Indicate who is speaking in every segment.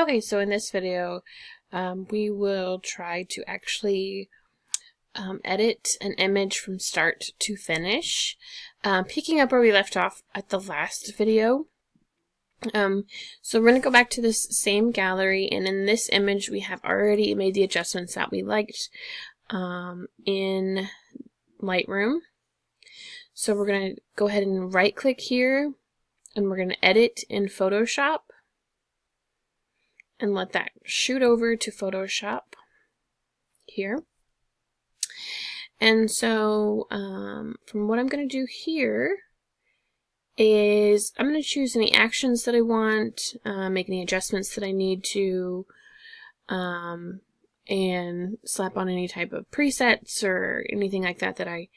Speaker 1: Okay, so in this video, we will try to actually edit an image from start to finish, picking up where we left off at the last video. So we're going to go back to this same gallery, and in this image we have already made the adjustments that we liked in Lightroom. So we're going to go ahead and right click here, and we're going to edit in Photoshop and let that shoot over to Photoshop here. And so from what I'm going to do here is I'm going to choose any actions that I want, make any adjustments that I need to, and slap on any type of presets or anything like that that I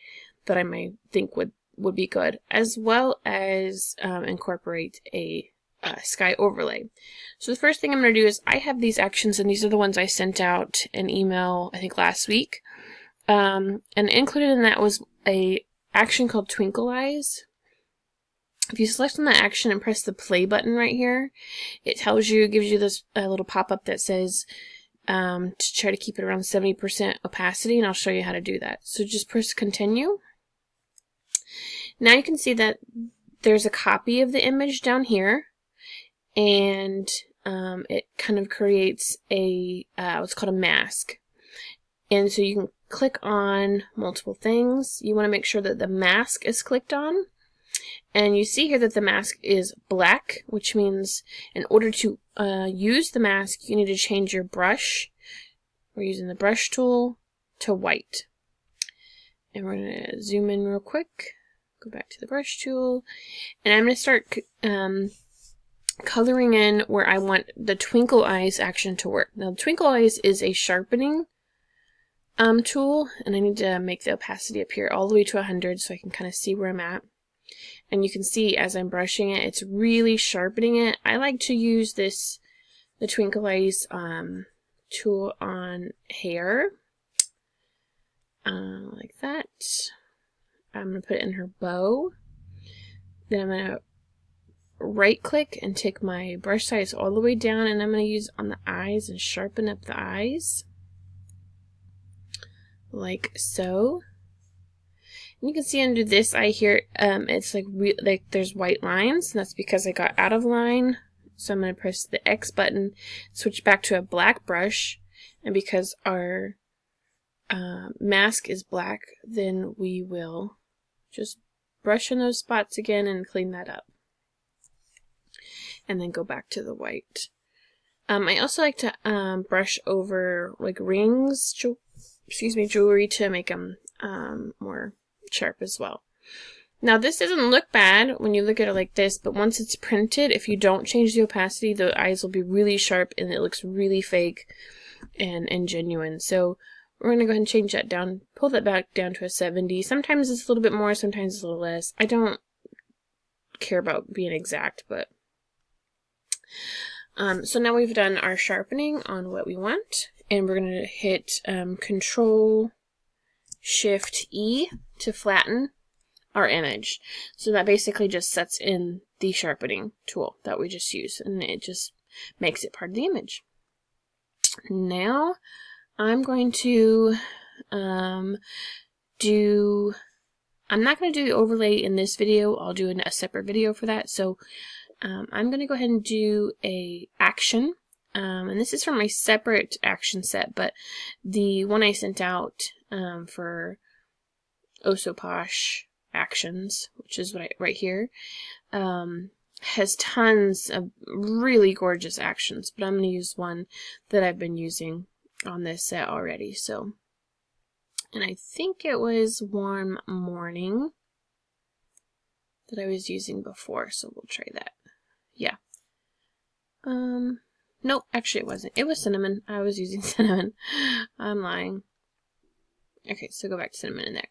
Speaker 1: might think would be good, as well as incorporate a sky overlay. So the first thing I'm going to do is I have these actions, and these are the ones I sent out an email I think last week. And included in that was a action called Twinkle Eyes. If you select on that action and press the play button right here, it tells you, gives you this little pop-up that says to try to keep it around 70% opacity, and I'll show you how to do that. So just press continue. Now you can see that there's a copy of the image down here, and it kind of creates a what's called a mask. And so you can click on multiple things. You want to make sure that the mask is clicked on. And you see here that the mask is black, which means in order to use the mask, you need to change your brush. We're using the brush tool to white. And we're going to zoom in real quick. Go back to the brush tool. And I'm going to start coloring in where I want the Twinkle Eyes action to work. Now, Twinkle Eyes is a sharpening tool, and I need to make the opacity up here all the way to 100 so I can kind of see where I'm at. And you can see as I'm brushing it, it's really sharpening it. I like to use the Twinkle Eyes tool on hair, like that. I'm going to put it in her bow. Then I'm going to right click and take my brush size all the way down, and I'm going to use on the eyes and sharpen up the eyes. Like so. And you can see under this eye here, it's like there's white lines, and that's because I got out of line. So I'm going to press the X button, switch back to a black brush, and because our mask is black, then we will just brush in those spots again and clean that up. And then go back to the white. I also like to brush over like rings, jewelry, to make them more sharp as well. Now this doesn't look bad when you look at it like this, but once it's printed, if you don't change the opacity, the eyes will be really sharp and it looks really fake and genuine. So we're going to go ahead and change that down, pull that back down to a 70. Sometimes it's a little bit more, sometimes it's a little less. I don't care about being exact, but so now we've done our sharpening on what we want, and we're going to hit Control Shift E to flatten our image. So that basically just sets in the sharpening tool that we just used, and it just makes it part of the image. Now I'm going to I'm not going to do the overlay in this video. I'll do a separate video for that. So I'm going to go ahead and do a action, and this is from my separate action set, but the one I sent out for Oh So Posh actions, which is what right here, has tons of really gorgeous actions, but I'm going to use one that I've been using on this set already. So, and I think it was Warm Morning that I was using before, so we'll try that. Yeah. Nope, actually it wasn't. It was Cinnamon. I was using Cinnamon. I'm lying. Okay, so go back to Cinnamon in there.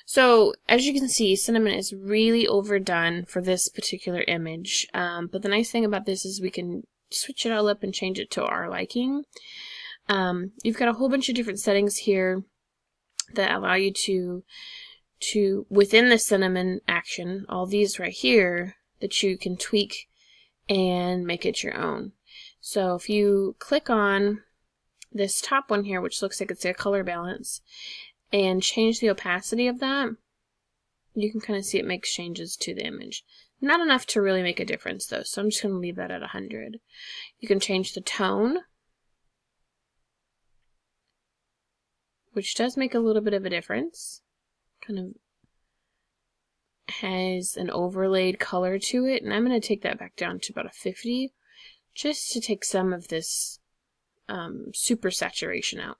Speaker 1: So, as you can see, Cinnamon is really overdone for this particular image. But the nice thing about this is we can switch it all up and change it to our liking. You've got a whole bunch of different settings here that allow you to within the Cinnamon action, all these right here, that you can tweak and make it your own. So if you click on this top one here, which looks like it's a color balance, and change the opacity of that, you can kind of see it makes changes to the image. Not enough to really make a difference though, so I'm just going to leave that at 100. You can change the tone, which does make a little bit of a difference. Kind of has an overlaid color to it, and I'm going to take that back down to about a 50 just to take some of this super saturation out.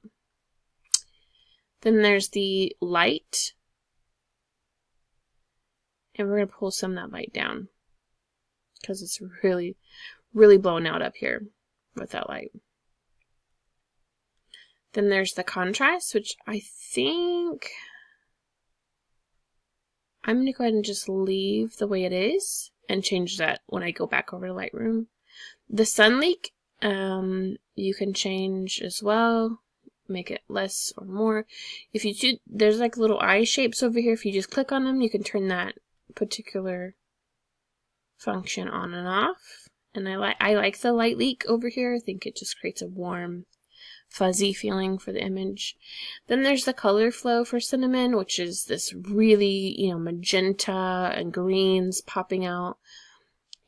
Speaker 1: Then there's the light, and we're going to pull some of that light down because it's really blown out up here with that light. Then there's the contrast, which I think I'm going to go ahead and just leave the way it is and change that when I go back over to Lightroom. The sun leak, you can change as well, make it less or more. If you do, there's like little eye shapes over here. If you just click on them, you can turn that particular function on and off. And I like the light leak over here. I think it just creates a warm, fuzzy feeling for the image. Then there's the color flow for Cinnamon, which is this really, magenta and greens popping out.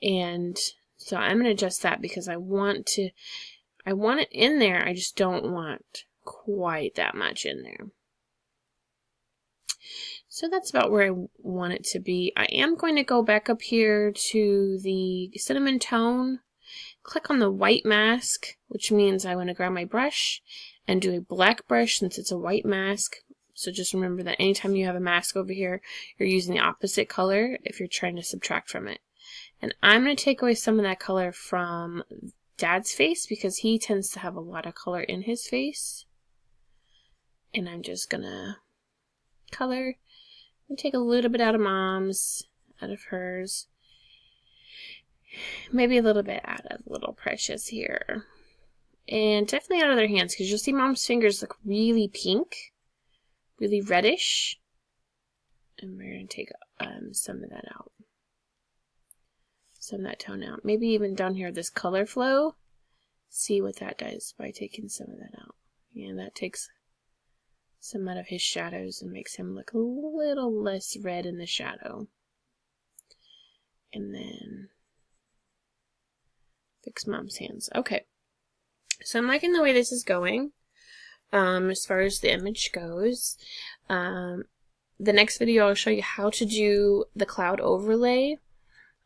Speaker 1: And so I'm going to adjust that because I want it in there. I just don't want quite that much in there. So that's about where I want it to be. I am going to go back up here to the cinnamon tone, click on the white mask, which means I want to grab my brush and do a black brush since it's a white mask. So just remember that anytime you have a mask over here, you're using the opposite color if you're trying to subtract from it. And I'm going to take away some of that color from Dad's face because he tends to have a lot of color in his face. And I'm just going to color and take a little bit out of Mom's, out of hers. Maybe a little bit out of Little Precious here. And definitely out of their hands because you'll see Mom's fingers look really pink, really reddish. And we're going to take some of that out. Some of that tone out. Maybe even down here, this color flow. See what that does by taking some of that out. Yeah, that takes some out of his shadows and makes him look a little less red in the shadow. And then fix Mom's hands. Okay. So I'm liking the way this is going. As far as the image goes. The next video I'll show you how to do the cloud overlay.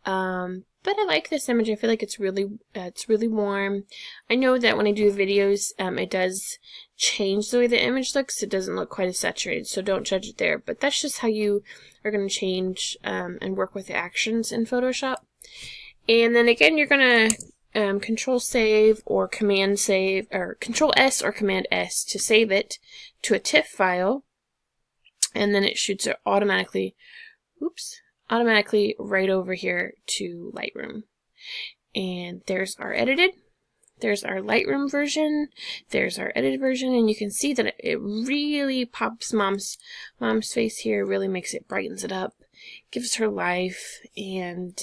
Speaker 1: But I like this image. I feel like it's really warm. I know that when I do videos, it does change the way the image looks. It doesn't look quite as saturated, so don't judge it there. But that's just how you are going to change and work with the actions in Photoshop. And then again, you're going to Control Save or Command Save, or Control S or Command S to save it to a TIFF file. And then it shoots it automatically. Oops. Automatically right over here to Lightroom. And there's our edited, there's our Lightroom version, there's our edited version, and you can see that it really pops Mom's face here, really makes it, brightens it up, gives her life, and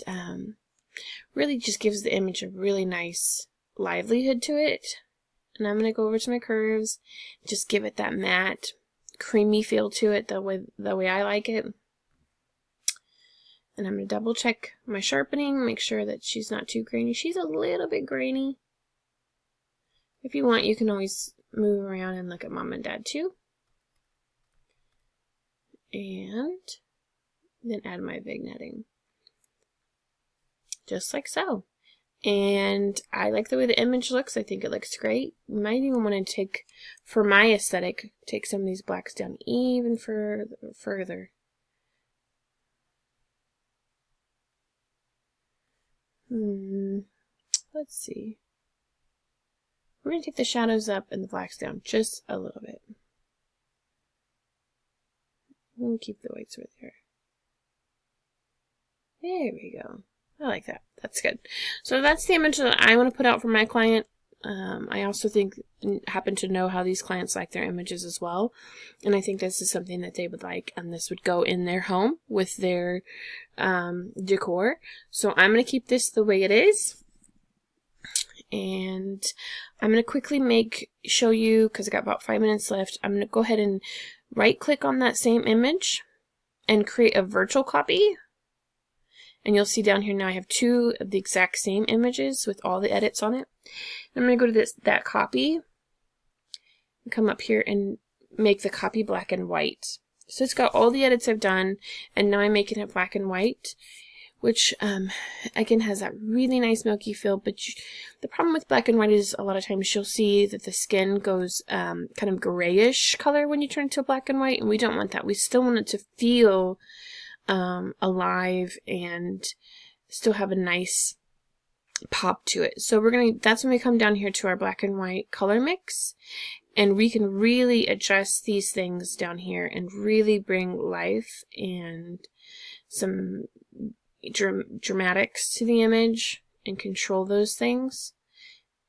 Speaker 1: really just gives the image a really nice livelihood to it. And I'm going to go over to my curves, just give it that matte, creamy feel to it, the way I like it. And I'm going to double check my sharpening, make sure that she's not too grainy. She's a little bit grainy. If you want, you can always move around and look at Mom and Dad too. And then add my vignetting. Just like so. And I like the way the image looks. I think it looks great. You might even want to take, for my aesthetic, take some of these blacks down even further. Let's see. We're going to take the shadows up and the blacks down just a little bit. We'll keep the whites right there. There we go. I like that. That's good. So that's the image that I want to put out for my client. I also happen to know how these clients like their images as well. And I think this is something that they would like, and this would go in their home with their decor. So I'm going to keep this the way it is. and I'm going to quickly show you, because I got about 5 minutes left. I'm going to go ahead and right click on that same image and create a virtual copy. And you'll see down here now I have 2 of the exact same images with all the edits on it. I'm going to go to that copy and come up here and make the copy black and white. So it's got all the edits I've done, and now I'm making it black and white, which again has that really nice milky feel. But the problem with black and white is a lot of times you'll see that the skin goes kind of grayish color when you turn it to black and white, and we don't want that. We still want it to feel alive and still have a nice pop to it. So that's when we come down here to our black and white color mix, and we can really adjust these things down here and really bring life and some dramatics to the image and control those things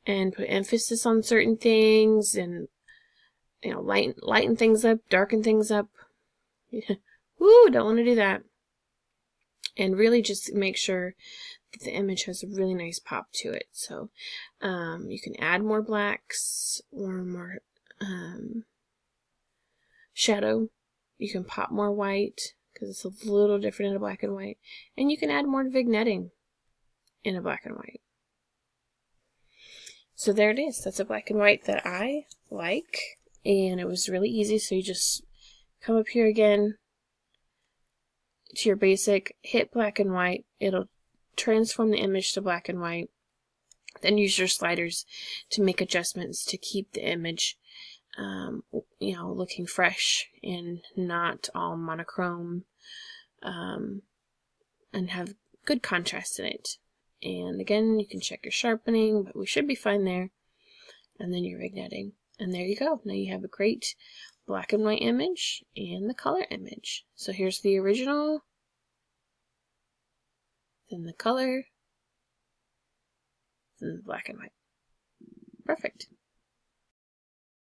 Speaker 1: and put emphasis on certain things, and lighten things up, darken things up. Woo, don't want to do that. And really just make sure that the image has a really nice pop to it. So you can add more blacks or more shadow. You can pop more white because it's a little different in a black and white. And you can add more vignetting in a black and white. So there it is. That's a black and white that I like. And it was really easy. So you just come up here again to your basic, hit black and white. It'll transform the image to black and white. Then use your sliders to make adjustments to keep the image looking fresh and not all monochrome, and have good contrast in it. And again, you can check your sharpening, but we should be fine there. And then your vignetting. And there you go. Now you have a great black and white image and the color image. So here's the original, then the color, then the black and white. Perfect.